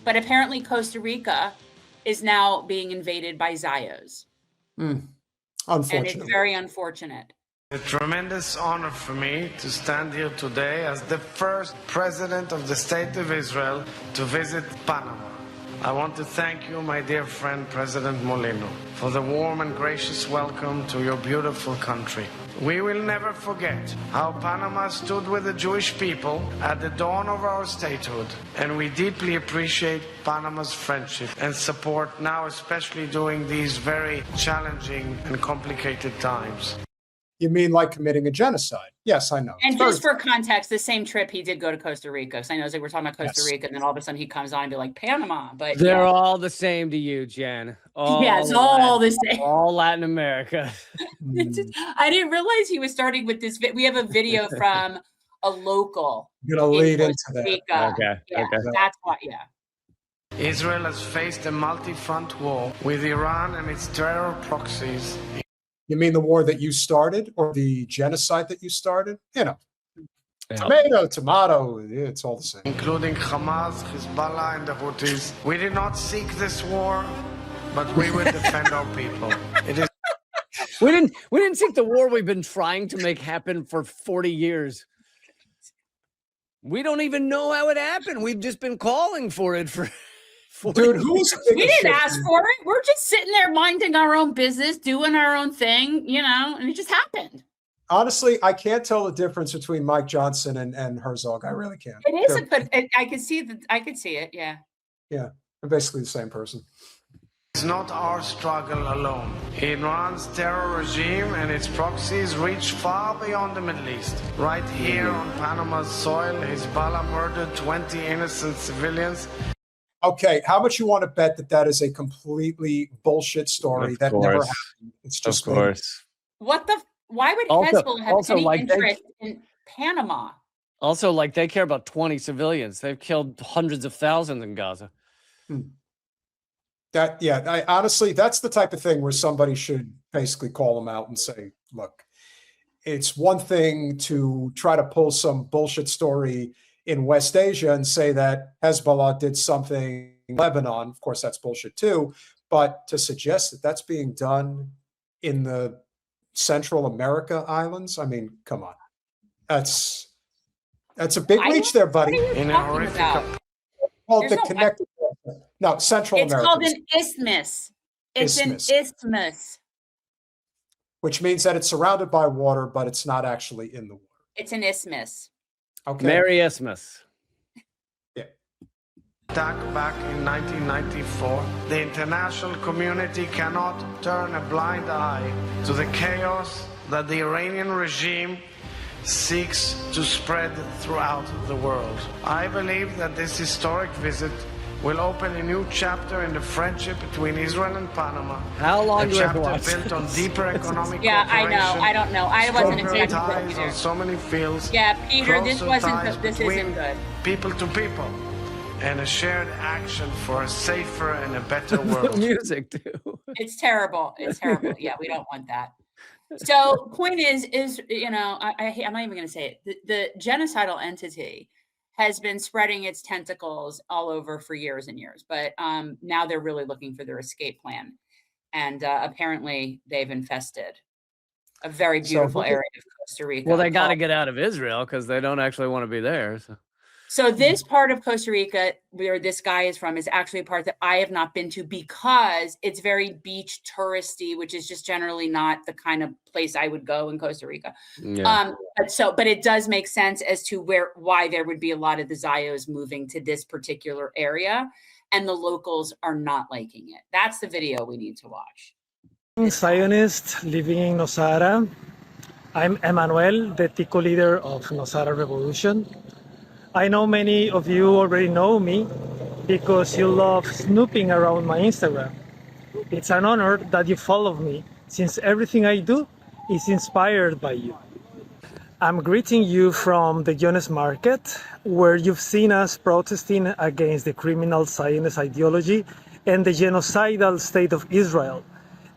But apparently Costa Rica is now being invaded by Zios. Unfortunate. And it's very unfortunate. A tremendous honor for me to stand here today as the first president of the State of Israel to visit Panama. I want to thank you, my dear friend, President Molino, for the warm and gracious welcome to your beautiful country. We will never forget how Panama stood with the Jewish people at the dawn of our statehood, and we deeply appreciate Panama's friendship and support now, especially during these very challenging and complicated times. You mean like committing a genocide? Yes, I know. And just for context, the same trip he did go to Costa Rica. So I know like we're talking about Costa Rica, and then all of a sudden he comes on and be like Panama. But they're all the same to you, Jen. It's all the same. All Latin America. I didn't realize he was starting with this. We have a video from a local. You're gonna lead into that. Okay. That's why. Yeah. Israel has faced a multi-front war with Iran and its terror proxies. You mean the war that you started, or the genocide that you started? You know, tomato, it's all the same. Including Hamas, Hezbollah, and the Houthis. We did not seek this war, but we will defend our people. It is. We didn't seek the war we've been trying to make happen for 40 years. We don't even know how it happened. We've just been calling for it for. Dude, we didn't ask for it. We're just sitting there minding our own business, doing our own thing, and it just happened. Honestly, I can't tell the difference between Mike Johnson and Herzog. I really can't. It is I can see that. I could see it. Yeah. Yeah, they're basically the same person. It's not our struggle alone. Iran's terror regime and its proxies reach far beyond the Middle East. Right here on Panama's soil, Hezbollah murdered 20 innocent civilians. Okay, how much you want to bet that is a completely bullshit story that never happened? It's just of course. Why would Hezbollah have any interest in Panama? Also, they care about 20 civilians. They've killed hundreds of thousands in Gaza. Honestly, that's the type of thing where somebody should basically call them out and say, look, it's one thing to try to pull some bullshit story in West Asia and say that Hezbollah did something in Lebanon. Of course, that's bullshit too. But to suggest that that's being done in the Central America islands, I mean, come on. That's a big reach there, buddy. What are you talking about? Well, the connected. No, Central America. It's called an isthmus. It's an isthmus. Which means that it's surrounded by water, but it's not actually in the water. It's an isthmus. Okay. Merry Isthmus. Yeah. Back in 1994, the international community cannot turn a blind eye to the chaos that the Iranian regime seeks to spread throughout the world. I believe that this historic visit will open a new chapter in the friendship between Israel and Panama. How long do you have to watch? Built on deeper economic Yeah, I know. I don't know. I wasn't expecting ties on so many fields. Yeah, Peter, this isn't good. People to people, and a shared action for a safer and a better world. Music too. It's terrible. It's terrible. Yeah, we don't want that. So, point is, I'm not even going to say it. The genocidal entity has been spreading its tentacles all over for years and years, but now they're really looking for their escape plan, and apparently they've infested a very beautiful area of Costa Rica. Well, they got to get out of Israel because they don't actually want to be there. So this part of Costa Rica where this guy is from is actually a part that I have not been to because it's very beach touristy, which is just generally not the kind of place I would go in Costa Rica. Yeah. But it does make sense as to why there would be a lot of the Zios moving to this particular area, and the locals are not liking it. That's the video we need to watch. Zionist living in Nosara. I'm Emmanuel, the Tico leader of Nosara Revolution. I know many of you already know me because you love snooping around my Instagram. It's an honor that you follow me since everything I do is inspired by you. I'm greeting you from the Jones Market, where you've seen us protesting against the criminal Zionist ideology and the genocidal state of Israel,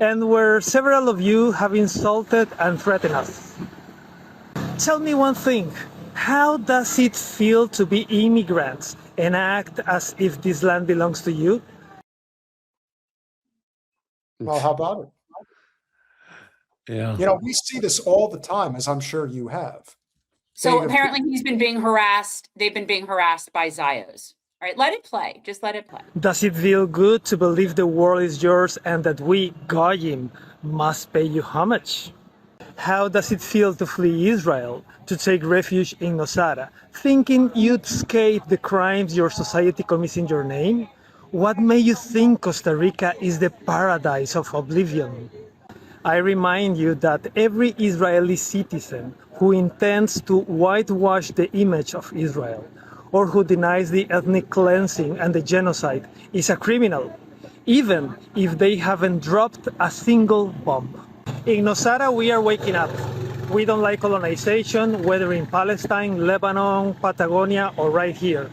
and where several of you have insulted and threatened us. Tell me one thing. How does it feel to be immigrants and act as if this land belongs to you? Well, how about it? Yeah. You know, we see this all the time, as I'm sure you have. So They- apparently he's been being harassed. They've been being harassed by Zios. All right, let it play. Just let it play. Does it feel good to believe the world is yours and that we, Goyim, must pay you homage? How does it feel to flee Israel, to take refuge in Nosara, thinking you'd escape the crimes your society commits in your name? What made you think Costa Rica is the paradise of oblivion? I remind you that every Israeli citizen who intends to whitewash the image of Israel or who denies the ethnic cleansing and the genocide is a criminal, even if they haven't dropped a single bomb. In Nosara, we are waking up. We don't like colonization, whether in Palestine, Lebanon, Patagonia, or right here.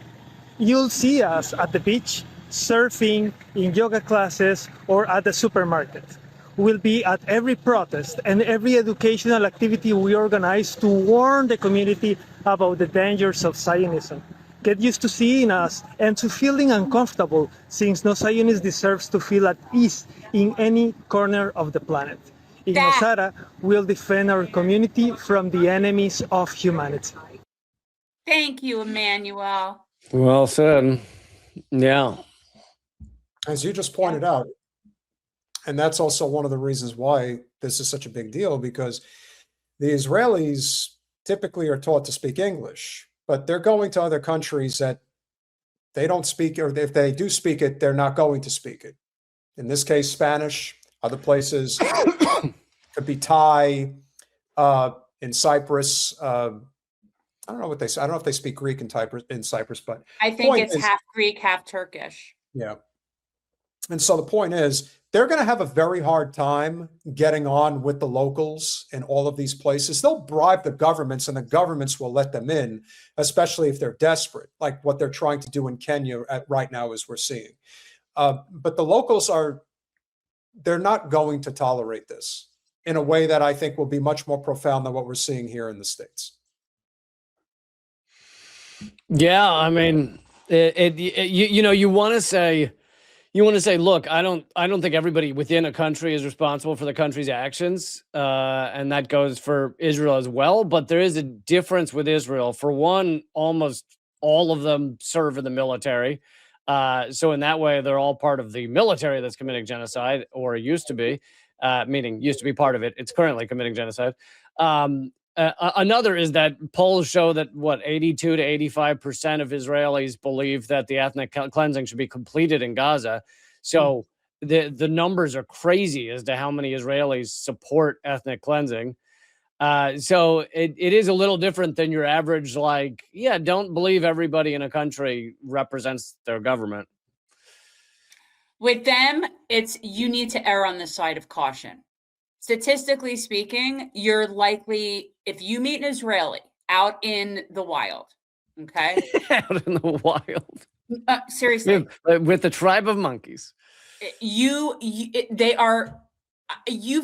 You'll see us at the beach, surfing, in yoga classes, or at the supermarket. We'll be at every protest and every educational activity we organize to warn the community about the dangers of Zionism. Get used to seeing us and to feeling uncomfortable, since no Zionist deserves to feel at ease in any corner of the planet. In Nosara, we'll defend our community from the enemies of humanity. Thank you, Emmanuel. Well said. Yeah. As you just pointed out, and that's also one of the reasons why this is such a big deal, because the Israelis typically are taught to speak English, but they're going to other countries that they don't speak, or if they do speak it, they're not going to speak it. In this case, Spanish. Other places could be Thai. In Cyprus, I don't know what they say. I don't know if they speak Greek in Cyprus, but I think it's half Greek, half Turkish. yeah. And so the point is, they're going to have a very hard time getting on with the locals in all of these places. They'll bribe the governments, and the governments will let them in, especially if they're desperate, like what they're trying to do in Kenya right now, as we're seeing. But the locals they're not going to tolerate this in a way that I think will be much more profound than what we're seeing here in the States. Yeah, I mean, you want to say, look, I don't think everybody within a country is responsible for the country's actions, and that goes for Israel as well. But there is a difference with Israel. For one, almost all of them serve in the military, so in that way, they're all part of the military that's committing genocide, or used to be, meaning used to be part of it. It's currently committing genocide. Another is that polls show that 82 to 85% of Israelis believe that the ethnic cleansing should be completed in Gaza. So the numbers are crazy as to how many Israelis support ethnic cleansing. So it is a little different than your average, don't believe everybody in a country represents their government. With them, you need to err on the side of caution. Statistically speaking, you're likely, if you meet an Israeli out in the wild, okay? Out in the wild. Seriously. With the tribe of monkeys. You've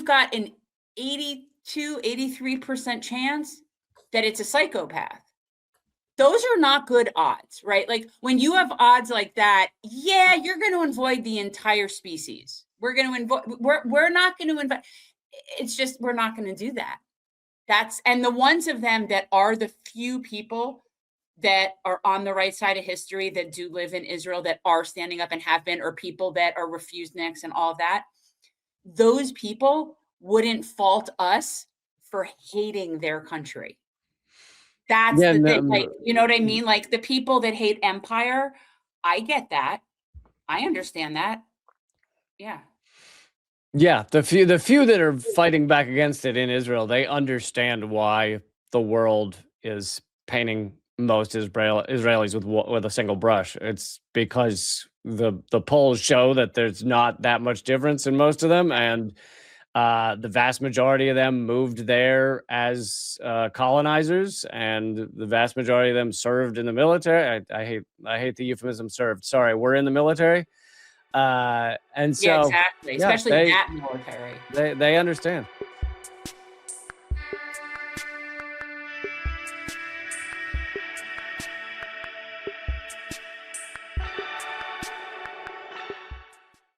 got an 83% chance that it's a psychopath. Those are not good odds, right? Like when you have odds like that, yeah, you're going to avoid the entire species. We're not going to invite. It's just, we're not going to do that. And the ones of them that are the few people that are on the right side of history that do live in Israel, that are standing up and have been, or people that are refuseniks and all of that, those people wouldn't fault us for hating their country. That's the thing. Like, you know what I mean? Like the people that hate empire, I get that. I understand that. Yeah. Yeah, the few that are fighting back against it in Israel, they understand why the world is painting most Israelis with a single brush. It's because the polls show that there's not that much difference in most of them, and the vast majority of them moved there as colonizers, and the vast majority of them served in the military. I hate the euphemism served. Sorry, we're in the military. And so yeah, exactly. Especially that military. They understand.